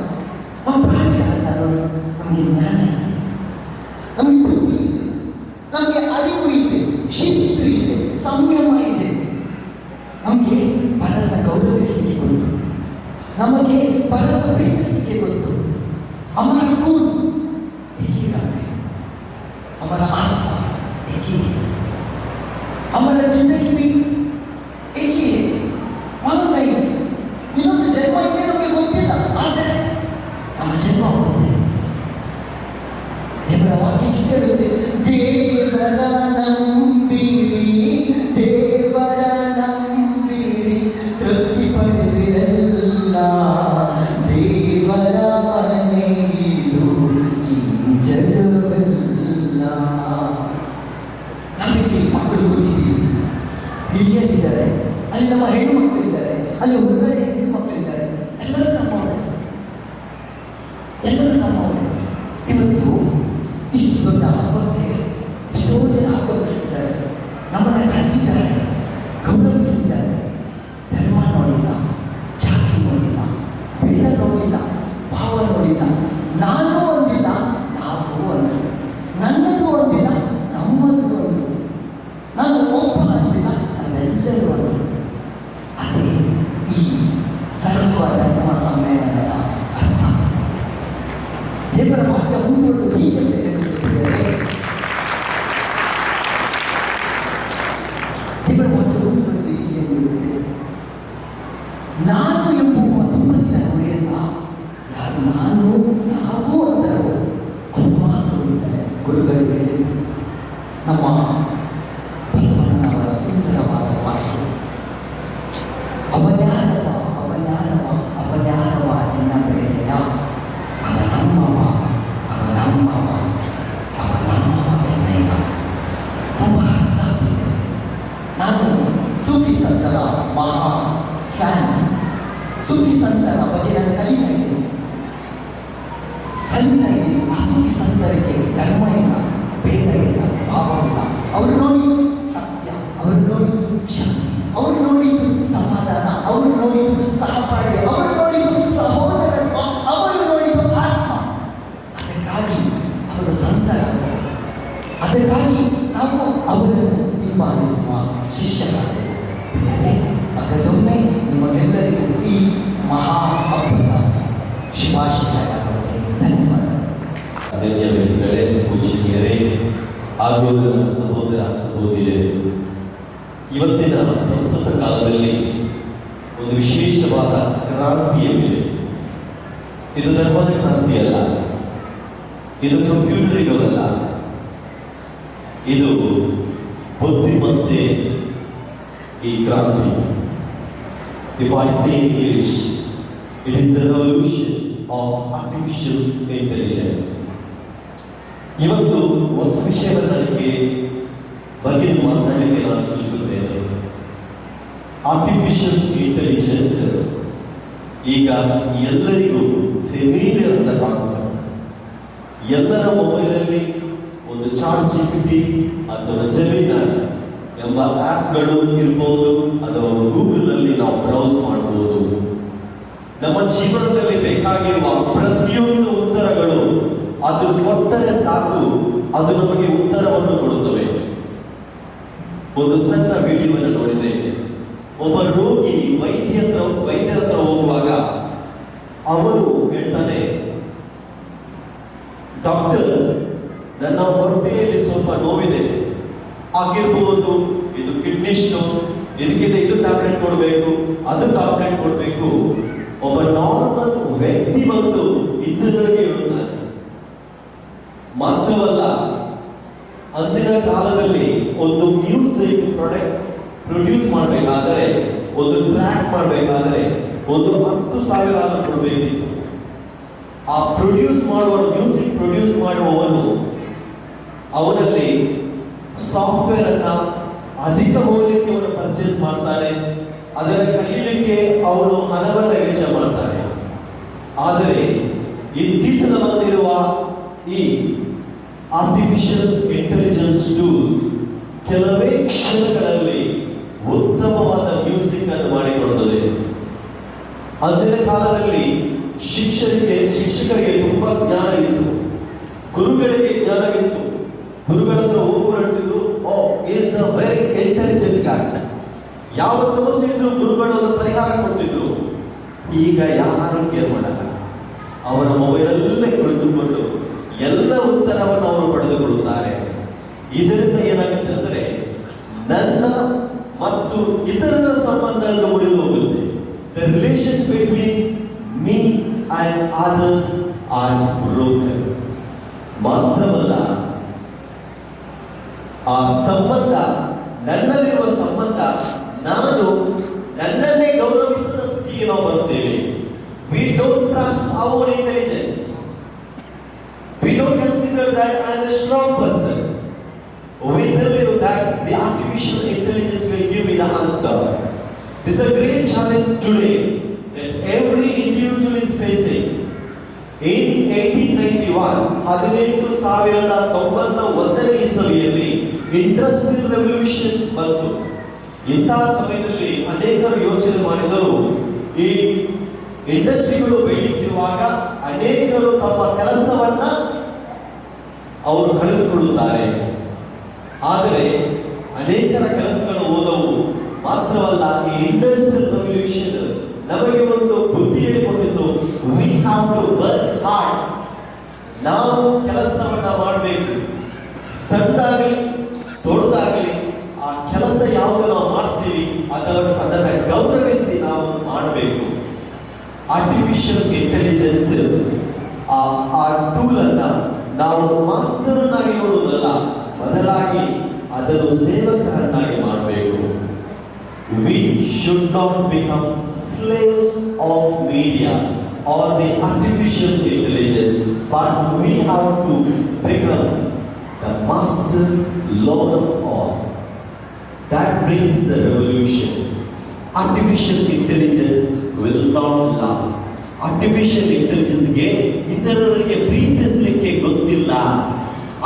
H: ನಾವು ಪ್ರಾಣಿಗಳಲ್ಲ ನೋಡಿ, ನಮಗೆ ಜ್ಞಾನ ಇದೆ, ನಮಗೆ ಬುದ್ಧಿ ಇದೆ, ನಮಗೆ ಅರಿವು ಇದೆ, ಶಿಸ್ತು ಇದೆ, ಸಂಯಮ ಇದೆ. ನಮಗೆ ಪರನ ಗೌರವಿಸಲಿಕ್ಕೆ ಗೊತ್ತು, ನಮಗೆ ಪರನ ಪ್ರೀತಿಸಲಿಕ್ಕೆ ಗೊತ್ತು. ಅಮರ ಕೂನ್ ಏಕೀರಾಗಲಿ, ಅಮರ ಆತ್ಮ ಏಕೀಗೆ, ಅಮರ ಜಿಂದಗಿ ಏಕೀಗೆ. ಒಂದು ಇನ್ನೊಂದು ಜನ್ಮ ಇದೆ ನಮಗೆ ಗೊತ್ತಿಲ್ಲ, ಆದರೆ ನಮ್ಮ ಜನ್ಮ ಹೋಗುತ್ತೆ. ದೇವರ ವಾಕ್ಯ ಇಷ್ಟೇ ಇರುತ್ತೆ, ದೇವರ ನಂಬಿರಿ, ದೇವರ ನಂಬಿರಿ, ತೃಪ್ತಿ ಪಡೆದಿರಲ್ಲ. ದೇವರ ಮನೆಯಿದು ಈ ಜಗವೆಲ್ಲ. ನಮಗೆ ಮಕ್ಕಳು ಗೊತ್ತಿದ್ದೀವಿ, ಹಿರಿಯರಿದ್ದಾರೆ, ಅಲ್ಲಿ ನಮ್ಮ ಹೆಣ್ಣು ಮಕ್ಕಳಿದ್ದಾರೆ, ಅಲ್ಲಿ ಹೊರಗಡೆ ಹೆಣ್ಣು ಮಕ್ಕಳಿದ್ದಾರೆ. ಎಲ್ಲರೂ ನಮ್ಮವರು, ಎಲ್ಲರೂ ನಮ್ಮವರು. ಇವತ್ತು ಇಷ್ಟು ದೊಡ್ಡ ಹಬ್ಬಕ್ಕೆ ಎಷ್ಟೋ ಜನ ಆಗಮಿಸಿದ್ದಾರೆ, ನಮ್ಮನ್ನು ಕರೆದಿದ್ದಾರೆ, ಗೌರವಿಸಿದ್ದಾರೆ. ಧರ್ಮ ನೋಡಿಲ್ಲ, ಜಾತಿ ನೋಡಿಲ್ಲ, ಭೇದ ನೋಡಿಲ್ಲ, ಭಾವ ನೋಡಿಲ್ಲ. ನಾನು ಒಂದಿಲ್ಲ, ನಾವು ಒಂದು, ನನ್ನದು ಒಂದಿಲ್ಲ, ನಮ್ಮದು ಒಂದು, ನಾನು ಒಬ್ಬ ಅಂದಿಲ್ಲ, ನಾವೆಲ್ಲರೂ ಒಂದು. ಅದೇ ಈ ಸರ್ವ ಧರ್ಮ ಸಮ್ಮೇಳನದ ಅರ್ಥ. ದೇವರ ವಾಕ್ಯ ಮುಂದುವರೆದು ಹೀಗೆ ಹೇಳುತ್ತಿದ್ದಾರೆ, ದೇವರ ವಾಕ್ಯ ಮುಂದುವರೆದು ಹೀಗೆ ಹೇಳುತ್ತೆ, ನಾನು ಎಂಬುವ ತುಂಬ ದಿನ ಉಳಿಯಲ್ಲ. ಯಾರು ನಾನು ನಾವು ಅಂತಾರೋ ಅವರು ಮಾತ್ರ ಉಳಿತಾರೆ. ಗುರುಗಳಿಗೆ ಹೇಳಿದರು, ನಮ್ಮ ಬಸವಣ್ಣನವರ ಸುಂದರವಾದ ವಾಕ್ಯ, ಅವನ್ಯಾರವ ಅವನ್ಯಾರವ ಅವನ್ಯಾರವ ಎನ್ನಬೇಡೆಯ, ಅವನಮ್ಮವ ಅವನಮ್ಮವ ಅವನಮ್ಮವ ಎನ್ನಯ್ಯ. ತುಂಬ ಅರ್ಥ ಇದೆ. ನಾನು ಸೂಫಿ ಸಂತರ ಮಹಾ ಫ್ಯಾನ್. ಸೂಫಿ ಸಂತರ ಬಗ್ಗೆ ನಾನು ಕಲಿತಾ ಇದ್ದೀನಿ. ಆ ಸೂಫಿ ಸಂತರಿಗೆ ಧರ್ಮ ಇಲ್ಲ, ಭೇದ ಇಲ್ಲ, ಭಾವ ಇಲ್ಲ. ಅವರು ನೋಡಿದ್ದು ಸತ್ಯ, ಅವರು ನೋಡಿದ್ದು ಶಾಂತಿ, ಅವರು ನೋಡಿದ್ದು ಸಮಾಧಾನ, ಅವರು ನೋಡಿದ್ದು ಸಹಬಾಳ್ವೆ, ಅವರು ನೋಡಿದ್ದು ಸಹೋದರತ್ವ, ಅವರು ನೋಡಿದ್ದು ಆತ್ಮ. ಅದಕ್ಕಾಗಿ ಅವರು ಸಂತರಾದರು. ಅದಕ್ಕಾಗಿ ನಾವು ಅವರನ್ನು ಹಿಂಬಾಲಿಸುವ ಶಿಷ್ಯರಾದರು. ಮಗದೊಮ್ಮೆ ನಿಮಗೆಲ್ಲರಿಗೂ ಈ ಮಹಾ ಹಬ್ಬದ ಶುಭಾಶಯಗಳಾಗುತ್ತೆ. ಧನ್ಯವಾದ.
I: ಅನನ್ಯ ವ್ಯಕ್ತಿಗಳೇ, ಪೂಜನೀಯರೇ ಹಾಗೂ ನನ್ನ ಸಹೋದರ ಸಹೋದರಿಯರೇ, ಇವತ್ತಿನ ಪ್ರಸ್ತುತ ಕಾಲದಲ್ಲಿ ಒಂದು ವಿಶೇಷವಾದ ಕ್ರಾಂತಿಯ ಮೇಲೆ, ಇದು ಧರ್ಮದ ಕ್ರಾಂತಿ ಅಲ್ಲ, ಇದು ಕಂಪ್ಯೂಟರ್ ಇರೋದಲ್ಲ, ಇದು ಬುದ್ಧಿಮತ್ತೆ ಈ ಕ್ರಾಂತಿ. If I say in English, it is the revolution of artificial intelligence. ಇವತ್ತು ಹೊಸ ವಿಷಯವನ್ನು ನನಗೆ ಬಗ್ಗೆ ಮಾತನಾಡಲಿಕ್ಕೆ ನಾನು ಇಚ್ಛಿಸುತ್ತೇನೆ. ಆರ್ಟಿಫಿಷಿಯಲ್ ಇಂಟೆಲಿಜೆನ್ಸ್ ಈಗ ಎಲ್ಲರಿಗೂ ಫೆಮಿಲಿಯರ್ ಅಂತ ಕಾನ್ಸೆಪ್ಟ್. ಎಲ್ಲರ ಮೊಬೈಲಲ್ಲಿ ಒಂದು ಚಾಟ್ ಜಿಪಿಟಿ ಅಥವಾ ಜೆಮಿನಾಯ್ ಎಂಬ ಆ್ಯಪ್ಗಳು ಇರ್ಬೋದು, ಅಥವಾ ಗೂಗಲ್ನಲ್ಲಿ ನಾವು ಬ್ರೌಸ್ ಮಾಡ್ಬೋದು. ನಮ್ಮ ಜೀವನದಲ್ಲಿ ಬೇಕಾಗಿರುವ ಪ್ರತಿಯೊಂದು ಉತ್ತರಗಳು ಅದು ಕೊಟ್ಟರೆ ಸಾಕು, ಅದು ನಮಗೆ ಉತ್ತರವನ್ನು ಕೊಡುತ್ತವೆ. ಒಂದು ಸಣ್ಣ ವಿಡಿಯೋವನ್ನು ನೋಡಿದೆ. ಒಬ್ಬ ರೋಗಿ ವೈದ್ಯರ ಹತ್ರ ಹೋಗುವಾಗ ಅವನು ಹೇಳ್ತಾನೆ, ಡಾಕ್ಟರ್, ನನ್ನ ಹೊಟ್ಟೆಯಲ್ಲಿ ಸ್ವಲ್ಪ ನೋವಿದೆ, ಆಗಿರ್ಬೋದು ಇದು ಕಿಡ್ನಿ ಸ್ಟೋನ್, ಇದಕ್ಕಿಂತ ಇದು ಟ್ಯಾಬ್ಲೆಟ್ ಕೊಡಬೇಕು, ಅದು ಟ್ಯಾಬ್ಲೆಟ್ ಕೊಡಬೇಕು. ಒಬ್ಬ ನಾರ್ಮಲ್ ವ್ಯಕ್ತಿ ಬಂದು ಇತರರಿಗೆ ಹೇಳುತ್ತಾನೆ. ಮಾತ್ರವಲ್ಲ, ಅಂದಿನ ಕಾಲದಲ್ಲಿ ಒಂದು ಮ್ಯೂಸಿಕ್ ಪ್ರೊಡ್ಯೂಸ್ ಮಾಡಬೇಕಾದರೆ, ಒಂದು ಟ್ರ್ಯಾಕ್ ಮಾಡಬೇಕಾದರೆ ಒಂದು 10,000 ಕೊಡಬೇಕಿತ್ತು. ಆ ಮ್ಯೂಸಿಕ್ ಪ್ರೊಡ್ಯೂಸ್ ಮಾಡುವವನು ಅವನಲ್ಲಿ ಸಾಫ್ಟ್ವೇರ್ ಅನ್ನ ಅಧಿಕ ಮೌಲ್ಯಕ್ಕೆ ಅವನು ಪರ್ಚೇಸ್ ಮಾಡ್ತಾನೆ, ಅದರ ಕಲಿಯಲಿಕ್ಕೆ ಅವನು ಹಣವನ್ನ ವೆಚ್ಚ ಮಾಡ್ತಾನೆ. ಆದರೆ ಇತ್ತೀಚಿನ ಬಂದಿರುವ ಈ ಆರ್ಟಿಫಿಷಿಯಲ್ ಇಂಟೆಲಿಜೆನ್ಸ್ ಟೂಲ್ ಕೆಲವೇ ಕ್ಷಣಗಳಲ್ಲಿ ಉತ್ತಮವಾದ ಮ್ಯೂಸಿಕ್ ಅನ್ನು ಮಾಡಿಕೊಡುತ್ತದೆ. ಅಂದಿನ ಕಾಲದಲ್ಲಿ ಶಿಕ್ಷಕರಿಗೆ ತುಂಬಾ ಜ್ಞಾನವಿತ್ತು, ಗುರುಗಳಿಗೆ ಜ್ಞಾನವಿತ್ತು. ಗುರುಗಳ ಹತ್ರ ಹೋಗ್ಬಿಡ್ತಿದ್ರು, ಓ ಈಸ್ ಅ ವೆರಿ ಇಂಟೆಲಿಜೆಂಟ್ ಗಾಯ್. ಯಾವ ಸಮಸ್ಯೆ ಇದ್ರು ಗುರುಗಳು ಒಂದು ಪರಿಹಾರ ಕೊಡ್ತಿದ್ರು. ಈಗ ಯಾರು ಕೇರ್ ಮಾಡಲ್ಲ. ಅವರ ಮೊಬೈಲಲ್ಲೇ ಕುಳಿತುಕೊಂಡು ಎಲ್ಲ ಉತ್ತರವನ್ನು ಅವರು ಪಡೆದುಕೊಳ್ಳುತ್ತಾರೆ. ಇದರಿಂದ ಏನಾಗುತ್ತೆ ಅಂದರೆ ನನ್ನ ಮತ್ತು ಇತರರ ಸಂಬಂಧಗಳು ಮುರಿದು ಹೋಗುತ್ತೆ. The relation between me and others R broken. ಮಾತ್ರವಲ್ಲ, ಆ ಸಂಬಂಧ, ನನ್ನಲ್ಲಿರುವ ಸಂಬಂಧ, ನಾನು ನನ್ನನ್ನೇ ಗೌರವಿಸದ ಸ್ಥಿತಿಗೆ ನಾವು ಬರುತ್ತೇವೆ. We don't trust our own intelligence. We don't consider that I am a strong person. We believe that the artificial intelligence will give me the answer. This is a great challenge today that every individual is facing. In 1891, 1891ನೇ ಇಸವಿಯಲ್ಲಿ ಇಂಡಸ್ಟ್ರಿಯಲ್ ರೆವಲ್ಯೂಷನ್ ಬಂತು. ಇಂತಹ ಸಮಯದಲ್ಲಿ ಅನೇಕರು ಯೋಚನೆ ಮಾಡಿದರು, ಈ ಇಂಡಸ್ಟ್ರಿಗಳು ಬೆಳೆಯುತ್ತಿರುವಾಗ ಅನೇಕರು ತಮ್ಮ ಕೆಲಸವನ್ನ ಅವರು ಕಳೆದುಕೊಳ್ಳುತ್ತಾರೆ. ಆದರೆ ಅನೇಕರ ಕೆಲಸಗಳು ಹೋದವು. ಮಾತ್ರವಲ್ಲ, ಈ ಇಂಡಸ್ಟ್ರಿಯಲ್ ರೆವಲ್ಯೂಷನ್ ನಮಗೆ ಒಂದು ಬುದ್ಧಿ ಹೇಳಿಕೊಟ್ಟಿದ್ದು, we have to work hard. ನಾವು ಕೆಲಸವನ್ನ ಮಾಡಬೇಕು. ಸಣ್ಣದಾಗಲಿ ದೊಡ್ಡದಾಗಲಿ ಆ ಕೆಲಸ ಯಾವುದು ನಾವು ಮಾಡ್ತೀವಿ ಅದನ್ನ ಗೌರವಿಸಿ ನಾವು ಮಾಡಬೇಕು. ಆರ್ಟಿಫಿಷಿಯಲ್ ಇಂಟೆಲಿಜೆನ್ಸ್ ಆ ಟೂಲ್ ಅನ್ನ ನಾವು ಮಾಸ್ಟರ್ ಅನ್ನಾಗಿ ನೋಡುವುದಲ್ಲ, ಬದಲಾಗಿ ಅದನ್ನು ಸೇವಕರನ್ನಾಗಿ ಮಾಡಬೇಕು. We should not become slaves of media or the artificial intelligence, but we have to become the master lord of all. That brings the revolution. Artificial intelligence will not laugh. Artificial intelligence ಗೆ ಇತರರಿಗೆ ಪ್ರೀತಿಸಲಿಕ್ಕೆ ಗೊತ್ತಿಲ್ಲ.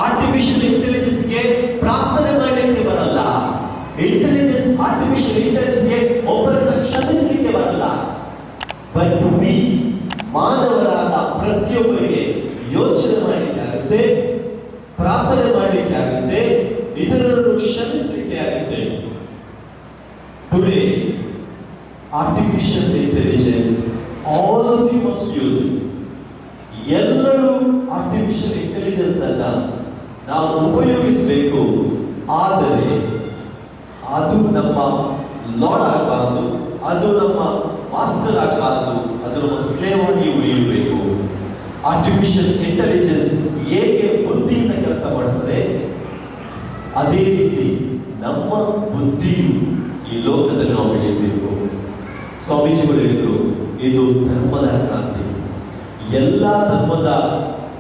I: ಆರ್ಟಿಫಿಷಿಯಲ್ ಇಂಟೆಲಿಜೆನ್ಸ್ ಗೆ ಪ್ರಾರ್ಥನೆ ಮಾಡಲಿಕ್ಕೆ ಬರಲ್ಲ. ಆರ್ಟಿಫಿಷಿಯಲ್ ಇಂಟೆಲಿಜೆನ್ಸ್ ಗೆ ಒಬ್ಬರನ್ನ ಕ್ಷಮಿಸಲಿಕ್ಕೆ ಬರಲ್ಲ. ಬಟ್ ವಿ ಮಾನವರಾದ ಪ್ರತಿಯೊಬ್ಬರಿಗೆ ಯೋಚನೆ ಮಾಡಲಿಕ್ಕೆ ಆಗುತ್ತೆ, ಪ್ರಾರ್ಥನೆ ಮಾಡಲಿಕ್ಕೆ ಆಗುತ್ತೆ, ಇತರರನ್ನು ಕ್ಷಮಿಸಲಿಕ್ಕೆ ಆಗುತ್ತೆ. Today artificial intelligence, all of you must use it. ಎಲ್ಲರೂ ಆರ್ಟಿಫಿಷಿಯಲ್ ಇಂಟೆಲಿಜೆನ್ಸ್ ಅನ್ನ ನಾವು ಉಪಯೋಗಿಸಬೇಕು. ಆದರೆ ಅದು ನಮ್ಮ ಲಾರ್ಡ್ ಆಗಬಾರದು, ಅದು ನಮ್ಮ ಮಾಸ್ಟರ್ ಆಗಬಾರದು, ಅದು ನಮ್ಮ ಸ್ಲೇವ್ ಆಗಿ ಉಳಿಯಬೇಕು. ಆರ್ಟಿಫಿಷಿಯಲ್ ಇಂಟೆಲಿಜೆನ್ಸ್ ಹೇಗೆ ಬುದ್ಧಿಯಿಂದ ಕೆಲಸ ಮಾಡುತ್ತದೆ, ಅದೇ ರೀತಿ ನಮ್ಮ ಬುದ್ಧಿಯು ಈ ಲೋಕದಲ್ಲಿ ನಾವು ಬೆಳೆಯಬೇಕು. ಸ್ವಾಮೀಜಿಗಳು ಹೇಳಿದರು, ಇದು ಧರ್ಮದ ಕ್ರಾಂತಿ. ಎಲ್ಲ ಧರ್ಮದ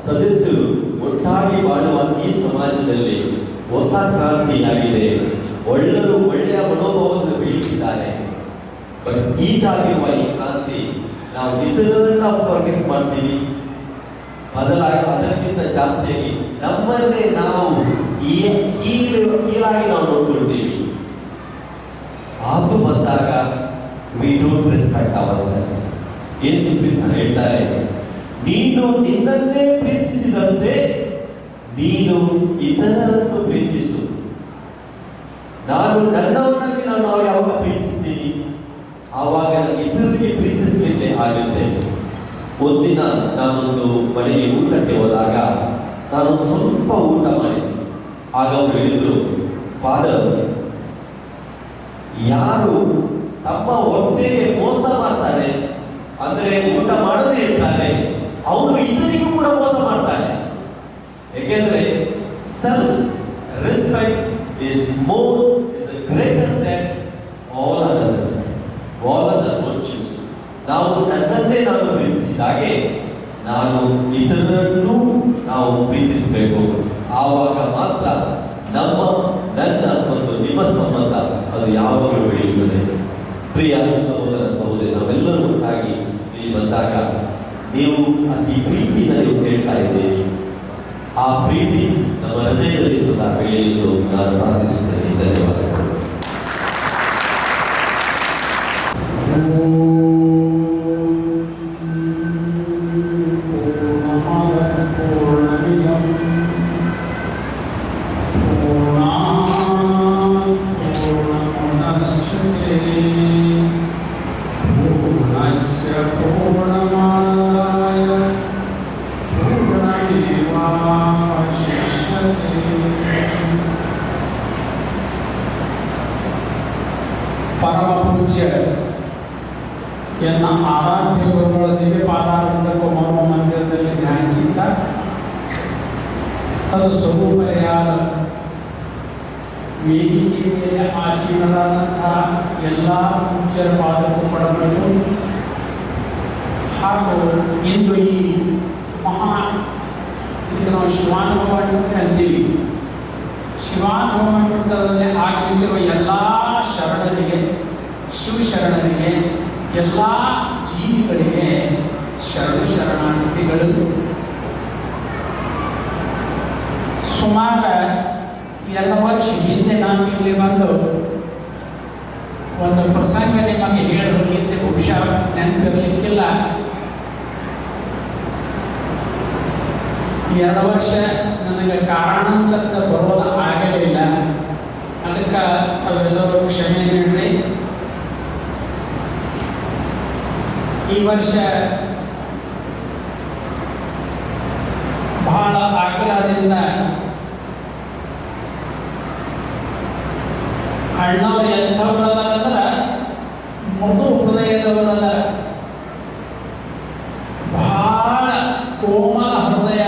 I: ಸದಸ್ಯರು ಒಟ್ಟಾಗಿ ಬಾಳುವ ಈ ಸಮಾಜದಲ್ಲಿ ಹೊಸ ಕ್ರಾಂತಿಯಾಗಿದೆ. ಒಳ್ಳೆಯ ಮನೋಭಾವವನ್ನು ಬೆಳೆಸಿದ್ದಾರೆ. ಬಟ್ ಈಗಾಗಿರುವ ಈ ಕ್ರಾಂತಿ ನಾವು ಇತರರನ್ನ ಫಾರ್ಗೆಟ್ ಮಾಡ್ತೀವಿ, ಬದಲಾಗಿ ಅದಕ್ಕಿಂತ ಜಾಸ್ತಿಯಾಗಿ ನಮ್ಮನ್ನೇ ನಾವು ಕೀಳಾಗಿ ನಾವು ನೋಡ್ಕೊಳ್ತೀವಿ. ಅದು ಬಂದಾಗ we don't respect ourselves. ಯೇಸು ಕ್ರಿಸ್ತನು ಹೇಳ್ತಾರೆ, ನೀನು ನಿನ್ನನ್ನೇ ಪ್ರೀತಿಸಿದಂತೆ ನೀನು ಇತರರನ್ನು ಪ್ರೀತಿಸು. ನಾನು ನನ್ನವನ್ನಾಗಿ ನಾನು ಯಾವಾಗ ಪ್ರೀತಿಸ್ತೀನಿ ಆವಾಗ ಇತರರಿಗೆ ಪ್ರೀತಿಸಲಿಕ್ಕೆ ಆಗುತ್ತೆ. ಒಂದಿನ ನಾನೊಂದು ಮನೆಗೆ ಊಟಕ್ಕೆ ಹೋದಾಗ ನಾನು ಸ್ವಲ್ಪ ಊಟ ಮಾಡಿದ್ದೆ. ಆಗ ಅವರು ಹೇಳಿದ್ರು, ಫಾದರ್, ಯಾರು ತಮ್ಮ ಹೊಟ್ಟೆಗೆ ಮೋಸ ಮಾಡ್ತಾರೆ, ಅಂದ್ರೆ ಊಟ ಮಾಡದೇ ಇರ್ತಾರೆ, ಅವನು ಇತರಿಗೂ ಕೂಡ ಮೋಸ ಮಾಡ್ತಾನೆ. ಯಾಕೆಂದ್ರೆ self respect is greater than all other respect, all other virtues. ನಾವು ನನ್ನನ್ನೇ ನಾನು ಪ್ರೀತಿಸಿದಾಗೆ ನಾನು ಇತರರನ್ನು ನಾವು ಪ್ರೀತಿಸಬೇಕು. ಆವಾಗ ಮಾತ್ರ ಪ್ರಿಯ ಸಹೋದರ ಸಹೋದರಿ, ನಾವೆಲ್ಲರೂ ಒಟ್ಟಾಗಿ ಇಲ್ಲಿ ಬಂದಾಗ ನೀವು ಅತಿ ಪ್ರೀತಿಯಿಂದ ನೀವು ಕೇಳ್ತಾ ಇದ್ದೀರಿ. ಆ ಪ್ರೀತಿ ನಮ್ಮ ಹೃದಯದಲ್ಲಿ ಸದಾ ಬೆಳೆಯಲು ನಾನು ಪ್ರಾರ್ಥಿಸುತ್ತೇನೆ. ಧನ್ಯವಾದಗಳು.
E: ಪರಮ ಪೂಜ್ಯ ಎನ್ನ ಆರಾಧ್ಯ ಗುರುಗಳ ದಿವ್ಯ ಪಾದಾರವಿಂದಕ್ಕೂ ಮರ್ಮ ಮಂದಿರದಲ್ಲಿ ಧ್ಯಾನಿಸುತ್ತಾ ಅದು ಸ್ವರೂಪರೆಯಾದ ವೇದಿಕೆ ಮೇಲೆ ಆಸೀನರಾದಂತಹ ಎಲ್ಲ ಪೂಜ್ಯರ ಪಾದಕ್ಕೂ ಪಡಬೇಕು. ಹಾಗೂ ಇಂದು ಈ ಮಹಾ ಇದಕ್ಕೆ ನಾವು ಶಿವಾನುಭವ ಅಂತ ಅಂತೀವಿ. ಶಿವಾನುಭವದಲ್ಲಿ ಆಗಮಿಸಿರುವ ಎಲ್ಲ ಶರಣರಿಗೆ, ಶಿವಶರಣರಿಗೆ, ಎಲ್ಲ ಜೀವಿಗಳಿಗೆ ಶರಣಾರ್ಥಿಗಳು. ಸುಮಾರು 2 ವರ್ಷ ಹಿಂದೆ ನಾನು ಇಲ್ಲಿ ಬಂದು ಒಂದು ಪ್ರಸಂಗ ನಿಮಗೆ ಹೇಳೋದಕ್ಕಿಂತ ಬಹುಶಃ ನೆನಪಿರಲಿಕ್ಕಿಲ್ಲ. 2 ವರ್ಷ ನನಗೆ ಕಾರಣಾಂತರದ ಬರೋದು ಆಗಲಿಲ್ಲ. ಅದಕ್ಕೆ ಅವೆಲ್ಲರೂ ಕ್ಷಮೆ ನೀಡ್ರಿ. ಈ ವರ್ಷ ಬಹಳ ಆಗ್ರಹದಿಂದ ಅಣ್ಣವ್ರು ಎಂಥವ್ರದಾರಂದ್ರೆ ಮೃದು ಹೃದಯದವರಲ್ಲ, ಬಹಳ ಕೋಮಲ ಹೃದಯ.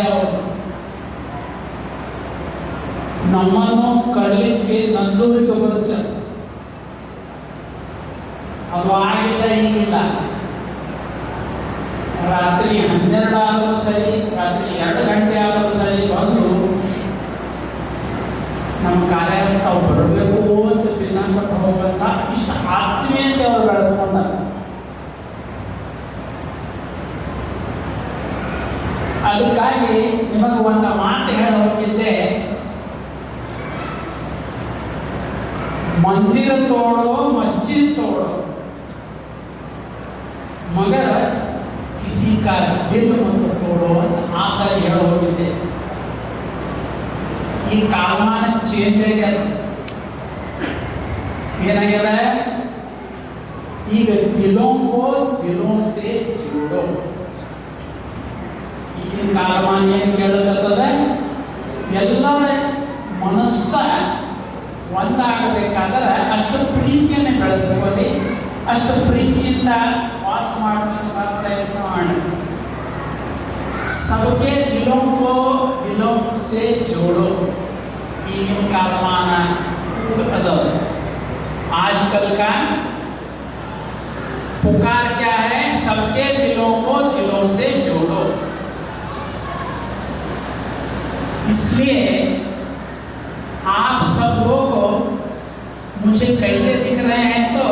E: ನಮ್ಮನ್ನು ಕಳ್ಳಿಕ್ಕೆ ನಂದೂರಿಗೆ ಬರುತ್ತೆ. ಅದು ಆಗಿಲ್ಲ, ಈಗಿಲ್ಲ. ರಾತ್ರಿ 12 ಆದರೂ ಸರಿ, ರಾತ್ರಿ 2 ಗಂಟೆ ಆದರೂ ಸರಿ ಬಂದು ನಮ್ಮ ಕಾರ್ಯಕ್ಕೆ ತಾವು ಬರಬೇಕು ಅಂತ ಬಿನ್ನಪಟ್ಟು ಹೋಗುವಂತ ಇಷ್ಟ ಆತ್ಮೀಯತೆ ಅವರು ಬೆಳೆಸ್ಕೊಂಡ. ಅದಕ್ಕಾಗಿ ನಿಮಗೆ ಒಂದು ಮಾತು ಹೇಳ ಹೋಗಿದ್ದೆ, मंदिर तोड़ो मस्जिद तोड़ो मगर किसी का दिल मत तोड़ो आशा ಹೇಳೋ ಹೋಗಿದೆ. ಈ ಕಾಲಮಾನ ಚೇಂಜ್ ಆಗ್ಯದ. ಏನಾಗ್ಯದ? ಈಗ ದಿಲೋं को दिलों से जोड़ो. ಈಗಿನ ಕಾಲಮಾನ ಏನು ಕೇಳಕತ್ತದ? ಎಲ್ಲರ ಮನಸ್ಸ ಒಂದಾಗಬೇಕಾದ್ರೆ ಅಷ್ಟು ಪ್ರೀತಿಯನ್ನು ಬೆಳೆಸ್ಕೊಳ್ಳಿ, ಅಷ್ಟು ಪ್ರೀತಿಯಿಂದ ವಾಸ ಮಾಡಬೇಕಂತ ಪ್ರಯತ್ನ ಮಾಡಿ. सबके दिलों को दिलों से जोड़ो. ಈಗಿನ ಕಾಲಮಾನ ಅದ. आजकल का पुकार क्या है? सबके दिलों को दिलों से जोड़ो. इसलिए आप सब लोग मुझे कैसे दिख रहे हैं? तो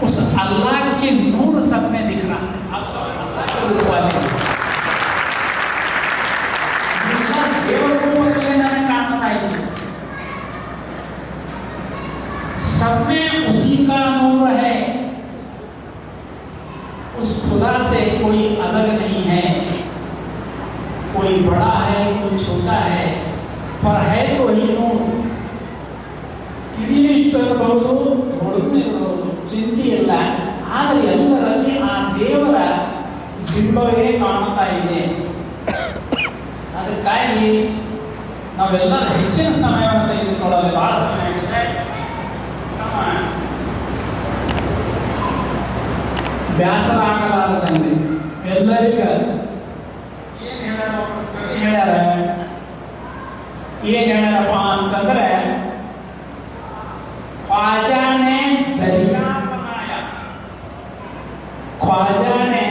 E: उस अल्लाह के नूर सब में दिख रहा है. आप सब अल्लाह के रूप वाले देव रूप के नाम कामता है. सब में उसी का नूर है. उस खुदा से कोई अलग नहीं है. कोई बड़ा है, कोई छोटा है, पर है तो ही नूर. ಕಿವಿನಿಷ್ಟಬಹುದು, ನೋಡುತ್ತಿರಬಹುದು, ಚಿಂತೆ ಇಲ್ಲ. ಆದರೆ ಎಲ್ಲರಲ್ಲಿ ಆ ದೇವರ ಬಿಂಬವೇ ಕಾಣುತ್ತಾ ಇದೆ. ಅದಕ್ಕಾಗಿ ನಾವೆಲ್ಲರೂ ಹೆಚ್ಚಿನ ಸಮಯವನ್ನು ತೆಗೆದುಕೊಳ್ಳಲು ಬಹಳ ಸಮಯ ಆಗಿದೆ. ಬೇಸರ ಆಗಲಾರದಂತೆ ಎಲ್ಲರಿಗೂ ಏನ್ ಹೇಳ್ಯಾರಪ್ಪ ಅಂತಂದ್ರೆ, ख्वाजा ने दरिया बनाया. ख्वाजा ने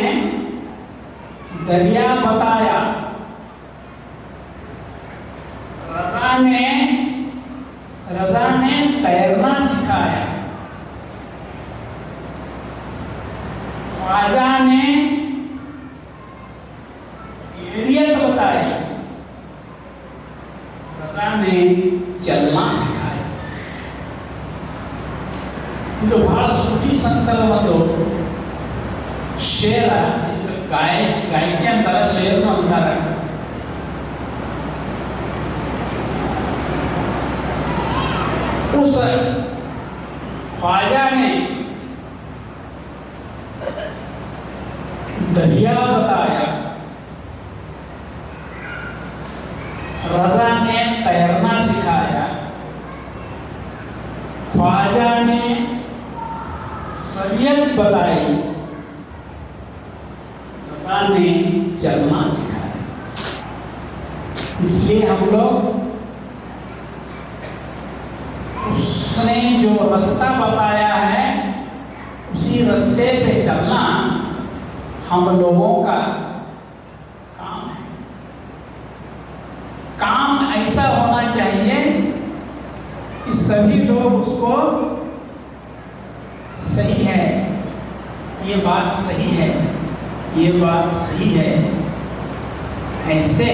E: दरिया बताया. रजा ने तैरना सिखाया. ख्वाजा ने एरियत बताई, रजा ने चलना सिखाया। ಇದು ಬಹಳ ಸೂಫಿ ಸಂತರ ಒಂದು ಶೇರ, ಗಾಯಕಿ ಅಂತಾರೆ, ಶೇರ್ನು ಅಂತಾರೆ. उस ख्वाजा ने दरिया बताया, रजा ने तैरना सिखाया, ख्वाजा ने शरीयत बताई, रजा ने चलना सिखाया। इसलिए हम लोग उसने जो रास्ता बताया है उसी रास्ते पे चलना हम लोगों का काम है। काम ऐसा होना चाहिए कि सभी लोग उसको सही है, ये बात सही है, ये बात सही है, ऐसे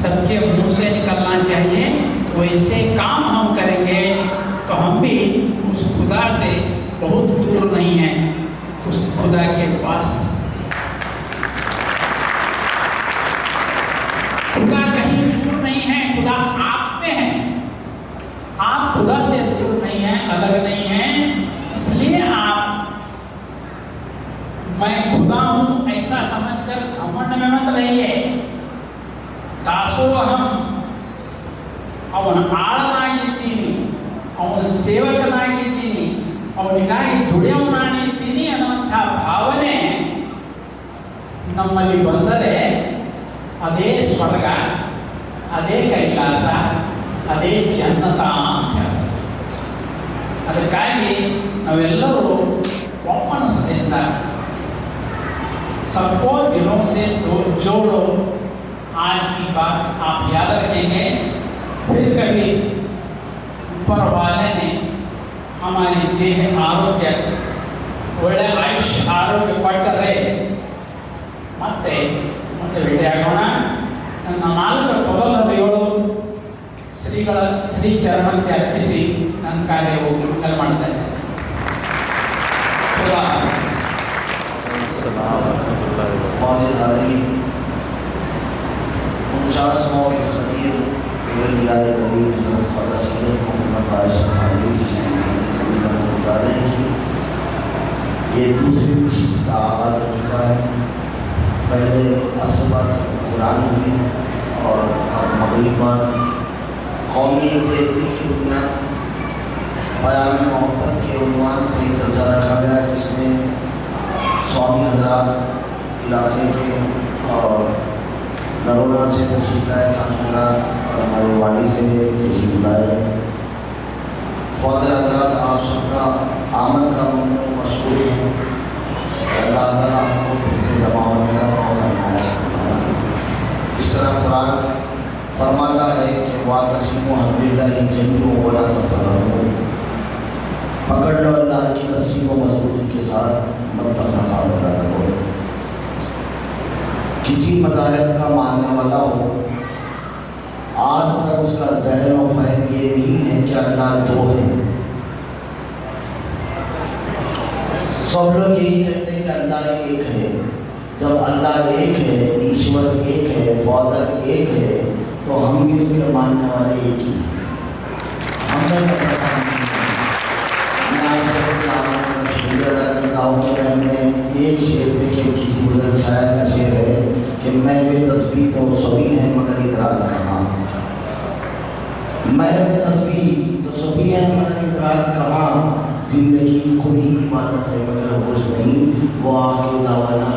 E: सबके मुंह से निकलना चाहिए। वैसे काम हम करेंगे तो हम भी उस खुदा से बहुत दूर नहीं हैं, उस खुदा के पास। खुदा कहीं दूर नहीं है, खुदा आप में है। आप खुदा से दूर नहीं हैं, अलग नहीं हैं। इसलिए आप मैं खुदा हूं ऐसा समझकर घमंड में मत रहिए। ದಾಸೋಹಂ ಅವನ ಆಳನಾಗಿದ್ದೀನಿ, ಅವನ ಸೇವಕನಾಗಿದ್ದೀನಿ, ಅವನಿಗಾಗಿ ದುಡಿಯೋನಾಗಿದ್ದೀನಿ ಅನ್ನುವಂಥ ಭಾವನೆ ನಮ್ಮಲ್ಲಿ ಬಂದರೆ ಅದೇ ಸ್ವರ್ಗ, ಅದೇ ಕೈಲಾಸ, ಅದೇ ಜನ್ನತ ಅಂತ. ಅದಕ್ಕಾಗಿ ನಾವೆಲ್ಲರೂ ಒಮ್ಮನಸ್ಸಿನಿಂದ सबको दिलों से जोड़ो। आज की बात आप याद रखेंगे, फिर कभी ऊपर वाले ने हमारी देह आरोग्य ಒಳ್ಳೆ ಆಯುಷ್ ಆರೋಗ್ಯ ಕೊಟ್ಟರೆ ಮತ್ತೆ ಭೇಟಿಯಾಗೋಣ. ನನ್ನ 4 ತೊಗಲನ್ನು 7 ಶ್ರೀಗಳ ಶ್ರೀ ಚರಣಕ್ಕೆ ಅರ್ಪಿಸಿ ನನ್ನ ಕಾರ್ಯವು ಮುಕ್ತಾಯ ಮಾಡ್ತಾ ಇದ್ದೇನೆ.
H: ये दूसरी चीज़ का आगाज हो चुका है। पहले असर बाद कुरान हुई और मगरिब बाद कौमी एकता की बुनियाद बयान मोहब्बत के उन्वान से जलसा रखा गया, जिसमें स्वामी हजरात इलाके के और नरोला से तशरीफ लाए, सामने और हमारे वाड़ी से तशरीफ लाए। फादर हजरात आप सबका आमद का मशहूर है। अल्लाह ताला आपको फिर से जमा होने का मौका दिया। इस तरह कुरान फरमाता है कि वातसिमु हबिल्लाहि जमीअन वला तफर्रक़ू, पकड़ लो अल्लाह की रस्सी को मजबूती के साथ, मत तफर्रक़ा ना करो। किसी मज़ाहिब का मानने वाला हो, आज तक उसका ज़हन और फहम ये नहीं है कि अल्लाह 2 है। सब लोग यही कहते हैं कि अल्लाह 1 है। जब अल्लाह 1 है, ईश्वर 1 है, फादर 1 है, तो हम भी उसके मानने वाले 1 ही हैं। हमने हमने एक शेर में कि किसी बुजुर्ग शायर का शेर है कि मैं वे तस्बीह तो सभी हैं मगर इदराक कहाँ, मैं वे तस्बीह तो सभी हैं मगर इदराक कहाँ, जिंदगी खुद ही इबादत है मगर होश नहीं, वो आखिर दावाना